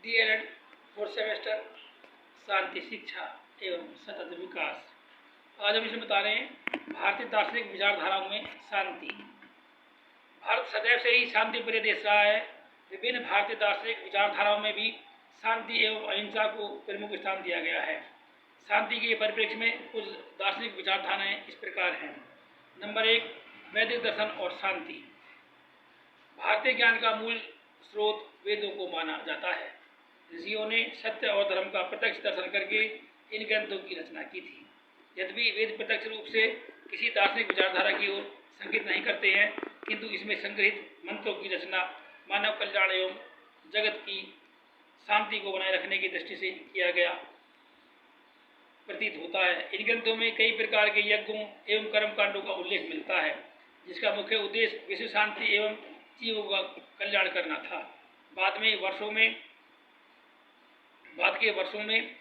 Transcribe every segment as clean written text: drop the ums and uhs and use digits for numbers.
DElEd fourth semester शांति शिक्षा एवं सतत विकास। आज हम इसमें बता रहे हैं भारतीय दार्शनिक विचारधाराओं में शांति। भारत सदैव से ही शांति प्रिय देश रहा है। विभिन्न भारतीय दार्शनिक विचारधाराओं में भी शांति एवं अहिंसा को प्रमुख स्थान दिया गया है। शांति के परिप्रेक्ष्य में कुछ दार्शनिक विचारधाराएं इस प्रकार हैं। नंबर 1, वैदिक दर्शन और शांति। भारतीय ज्ञान का मूल स्रोत वेदों को माना जाता है। ऋषियों ने सत्य और धर्म का प्रत्यक्ष दर्शन करके इन ग्रंथों की रचना की थी। यद्यपि वेद प्रत्यक्ष रूप से किसी दार्शनिक विचारधारा की ओर संकेत नहीं करते हैं, किंतु इसमें संग्रहित मंत्रों की रचना मानव कल्याण एवं जगत की शांति को बनाए रखने की दृष्टि से किया गया प्रतीत होता है। इन ग्रंथों में कई प्रकार के यज्ञों एवं कर्मकांडों का उल्लेख मिलता है, जिसका मुख्य उद्देश्य विश्व शांति एवं जीवों का कल्याण करना था। बाद के वर्षों में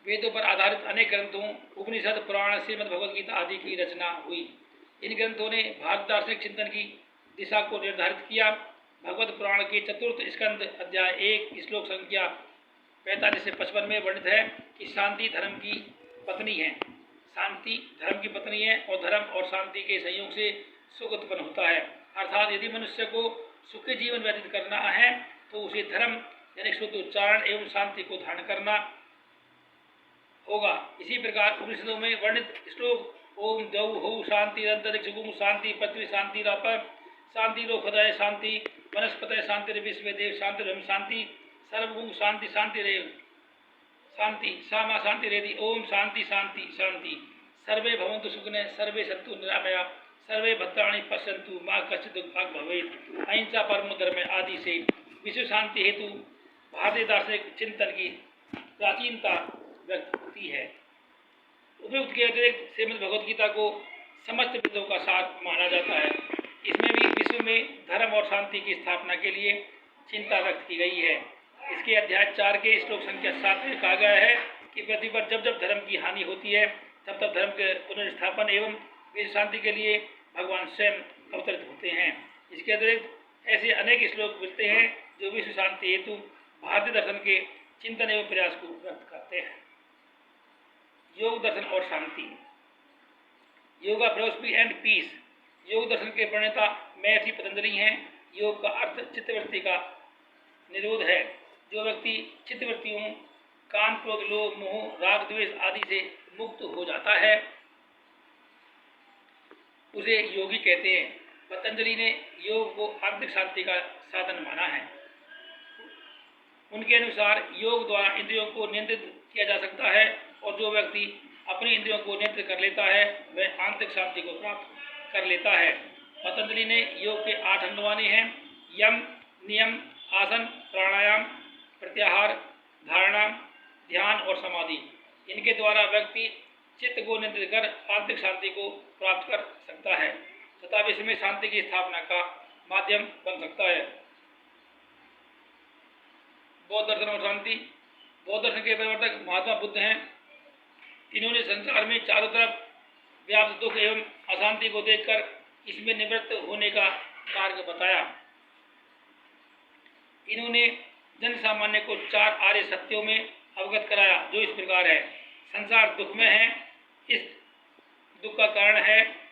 वेदों पर आधारित अनेक ग्रंथों, उपनिषद, पुराण, श्रीमद् भगवद गीता आदि की रचना हुई। इन ग्रंथों ने भारत दार्शनिक चिंतन की दिशा को निर्धारित किया। भगवत पुराण के चतुर्थ स्कंद अध्याय 1 श्लोक संख्या 45 से 55 में वर्णित है कि शांति धर्म की पत्नी है। शांति धर्म की पत्नी है और धर्म और शांति के संयोग से सुख उत्पन्न होता है। अर्थात यदि मनुष्य को सुखी जीवन व्यतीत करना है तो उसे धर्म यानी शुद्ध उच्चारण एवं शांति को धारण करना होगा। इसी प्रकार उपनिषदों में वर्णित श्लोक ओम द्यौ हौ शांति अंतरिक्षगुम शांति पृथ्वी शांति राप शांति लोकदय शांति वनस्पतय शांति विश्व देव शांति ब्रह्म शांति सर्वभूम शांति शांति रेव शांति सामा शांति रेदि ओम शांति शांति शांति सर्वे भवन्तु सुखिनः सर्वे सन्तु निरामया सर्वे भद्राणि पश्यन्तु मां कश्चित् दुर्भाग् भवेत् अहिंसा परमो धर्म आदि से विश्व शांति हेतु भारतीय दार्शनिक चिंतन की प्राचीनता व्यक्त होती है। उपयुक्त के अतिरिक्त श्रीमद् भगवद गीता को समस्त वेदों का सार माना जाता है। इसमें भी विश्व में धर्म और शांति की स्थापना के लिए चिंता व्यक्त की गई है। इसके अध्याय 4 के श्लोक संख्या 7 में कहा गया है कि पृथ्वी पर जब जब धर्म की हानि होती है तब तब धर्म के पुनर्स्थापन एवं विश्व शांति के लिए भगवान स्वयं अवतरित होते हैं। इसके अतिरिक्त ऐसे अनेक श्लोक मिलते हैं जो विश्व शांति हेतु भारतीय दर्शन के चिंतन एवं प्रयास को व्यक्त करते हैं। योग दर्शन और शांति। Yoga philosophy and peace. योग दर्शन के प्रणेता महर्षि पतंजलि हैं। योग का अर्थ चित्तवृत्ति का निरोध है। जो व्यक्ति चित्तवृत्तियों काम, क्रोध, लोभ, मोह, राग, द्वेष आदि से मुक्त हो जाता है उसे योगी कहते हैं। पतंजलि ने योग को आंतरिक शांति का साधन माना है। उनके अनुसार योग द्वारा इंद्रियों को नियंत्रित किया जा सकता है और जो व्यक्ति अपनी इंद्रियों को नियंत्रित कर लेता है वह आंतरिक शांति को प्राप्त कर लेता है। पतंजलि ने योग के 8 अंग माने हैं: यम, नियम, आसन, प्राणायाम, प्रत्याहार, धारणा, ध्यान और समाधि। इनके द्वारा व्यक्ति चित्त को नियंत्रित कर आंतरिक शांति को प्राप्त कर सकता है तथा विश्व में शांति की स्थापना का माध्यम बन सकता है। बौद्ध दर्शन और शांति। बौद्ध दर्शन के प्रवर्तक महात्मा बुद्ध हैं। इन्होंने संसार में चारों तरफ व्याप्त दुख एवं अशांति को देखकर इसमें निवृत्त होने का मार्ग बताया। इन्होंने जन सामान्य को 4 आर्य सत्यों में अवगत कराया, जो इस प्रकार है: संसार दुख में है, इस दुख का कारण है,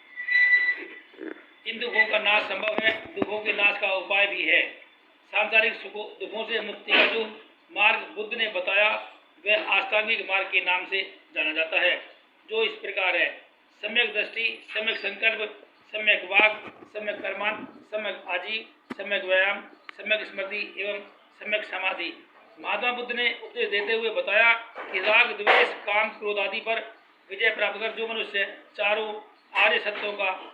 इन दुखों का नाश संभव है, दुखों के नाश का उपाय भी है। सांसारिक दुखों से मुक्ति का जो मार्ग बुद्ध ने बताया वह अष्टांगिक मार्ग के नाम से जाना जाता है, जो इस प्रकार है: सम्यक दृष्टि, सम्यक संकल्प, सम्यक वाक, सम्यक कर्मांत, सम्यक आजीव, सम्यक व्यायाम, सम्यक स्मृति एवं सम्यक समाधि। महात्मा बुद्ध ने उपदेश देते हुए बताया कि राग, द्वेष, काम, क्रोध आदि पर विजय प्राप्त कर जो मनुष्य चारों आर्य सत्यों का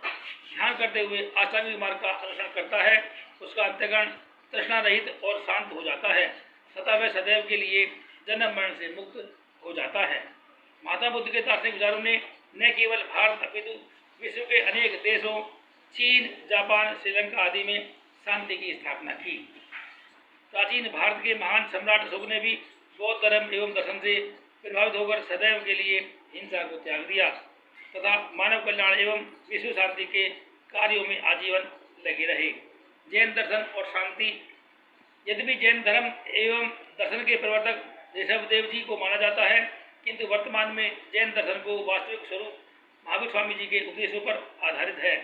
ध्यान करते हुए अष्टांगिक मार्ग का अनुसरण करता है उसका अंतःकरण तृष्णा रहित और शांत हो जाता है तथा वह सदैव के लिए जन्म मरण से मुक्त हो जाता है। महात्मा बुद्ध के दार्शनिक विचारों ने न केवल भारत अपितु विश्व के अनेक देशों, चीन, जापान, श्रीलंका आदि में शांति की स्थापना की। प्राचीन भारत के महान सम्राट अशोक ने भी बौद्ध धर्म एवं दर्शन से प्रभावित होकर सदैव के लिए हिंसा को त्याग दिया तथा मानव कल्याण एवं विश्व शांति के कार्यों में आजीवन लगे रहे। जैन दर्शन और शांति। यद्यपि जैन धर्म एवं दर्शन के प्रवर्तक ऋषभदेव जी को माना जाता है, किंतु वर्तमान में जैन दर्शन को वास्तविक स्वरूप महावीर स्वामी जी के उपदेशों पर आधारित है।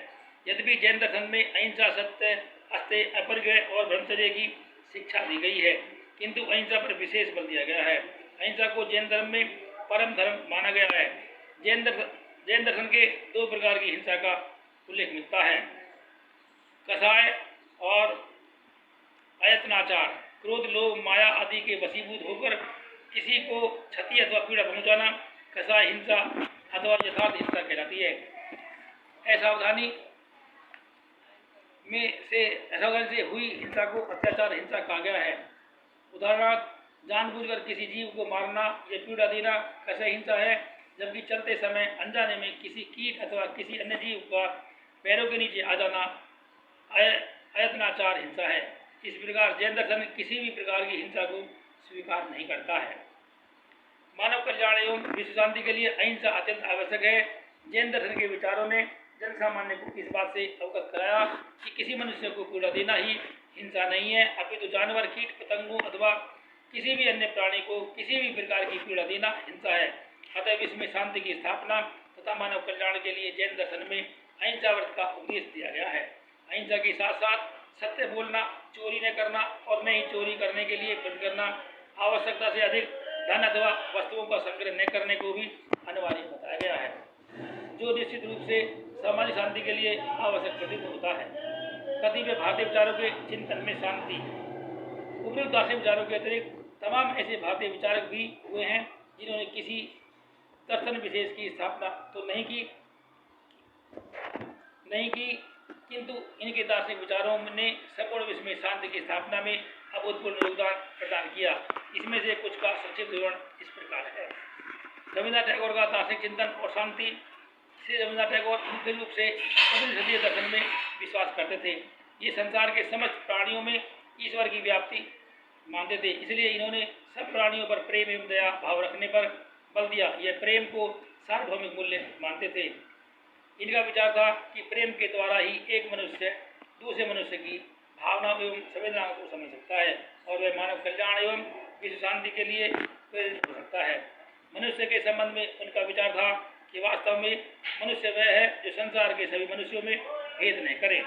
यद्यपि जैन दर्शन में अहिंसा, सत्य, अस्तेय, अपरिग्रह और ब्रह्मचर्य की शिक्षा दी गई है, किंतु अहिंसा पर विशेष बल दिया गया है। अहिंसा को जैन धर्म में परम धर्म माना गया है। जैन दर्शन के 2 प्रकार की हिंसा का उल्लेख मिलता है, कषाय और अयत्नाचार। क्रोध, लोभ, माया आदि के वशीभूत होकर किसी को क्षति अथवा पीड़ा पहुंचाना कषाय हिंसा अथवा यथार्थ हिंसा कहलाती है। असावधानी से हुई हिंसा को अत्याचार हिंसा कहा गया है। उदाहरणार्थ, जानबूझकर किसी जीव को मारना या पीड़ा देना कषाय हिंसा है, जबकि चलते समय अनजाने में किसी कीट अथवा किसी अन्य जीव का पैरों के नीचे आ जाना अयत्नाचार हिंसा है। इस प्रकार जैन दर्शन किसी भी प्रकार की हिंसा को स्वीकार नहीं करता है। मानव कल्याण एवं विश्व शांति के लिए अहिंसा अत्यंत आवश्यक है। जैन दर्शन के विचारों ने जन सामान्य को इस बात से अवगत कराया कि किसी मनुष्य को पीड़ा देना ही हिंसा नहीं है, अपितु जानवर, कीट पतंगों अथवा किसी भी अन्य प्राणी को किसी भी प्रकार की पीड़ा देना हिंसा है। अतः विश्व में शांति की स्थापना तथा मानव कल्याण के लिए जैन दर्शन में अहिंसा व्रत का उपदेश दिया गया है। अहिंसा के साथ साथ सत्य बोलना, चोरी न करना और न ही चोरी करने के लिए बंद करना, आवश्यकता से अधिक धन अथवा वस्तुओं का संग्रह न करने को भी अनिवार्य बताया गया है, जो निश्चित रूप से सामाजिक शांति के लिए आवश्यक प्रतीत होता है। कतिपय भारतीय विचारों के चिंतन में शांति उपयुक्त दार्शनिक विचारों के अतिरिक्त तमाम ऐसे भारतीय विचारक भी हुए हैं जिन्होंने किसी दर्शन विशेष की स्थापना तो नहीं की, किंतु इनके दार्शनिक विचारों ने संपूर्ण विश्व में शांति की स्थापना में अभूतपूर्व योगदान प्रदान किया। इसमें से कुछ का संक्षिप्त विवरण इस प्रकार है। रविन्द्रनाथ टैगोर का दार्शनिक चिंतन और शांति। श्री रविन्द्रनाथ टैगोर मुख्य रूप से 15वीं दर्शन में विश्वास करते थे। ये संसार के समस्त प्राणियों में ईश्वर की व्याप्ति मानते थे, इसलिए इन्होंने सब प्राणियों पर प्रेम एवं दया भाव रखने पर बल दिया। यह प्रेम को सार्वभौमिक मूल्य मानते थे। इनका विचार था कि प्रेम के द्वारा ही एक मनुष्य दूसरे मनुष्य की भावनाओं एवं संवेदनाओं को समझ सकता है और वह मानव कल्याण एवं विश्व शांति के लिए प्रेरित हो सकता है। मनुष्य के संबंध में उनका विचार था कि वास्तव में मनुष्य वह है जो संसार के सभी मनुष्यों में भेद न करे।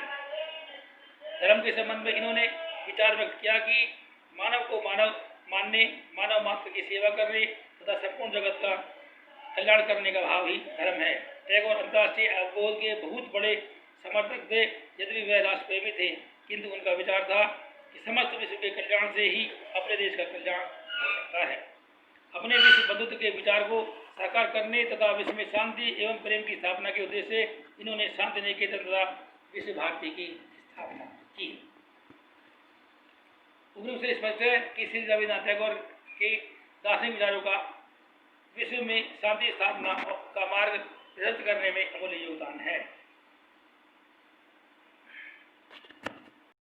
धर्म के संबंध में इन्होंने विचार व्यक्त किया कि मानव को मानव मानने, मानव मात्र की सेवा करने तथा संपूर्ण जगत का कल्याण करने का भाव ही धर्म है। टैगोर अंतर्राष्ट्रीय अवबोध के बहुत बड़े समर्थक थे। यद्यपि वह राष्ट्रप्रेमी थे, किंतु उनका विचार था कि समस्त विश्व के कल्याण से ही अपने देश का कल्याण हो सकता है। अपने विश्व बंधुत्व के विचार को साकार करने तथा विश्व में शांति एवं प्रेम की स्थापना के उद्देश्य से इन्होंने शांति निकेतन तथा विश्व भारती की स्थापना की। रूप से स्पष्ट है कि श्री रविन्द्रनाथ टैगोर के दार्शनिक विचारों का विश्व में शांति स्थापना का मार्ग प्रशस्त करने में अमूल्य योगदान है।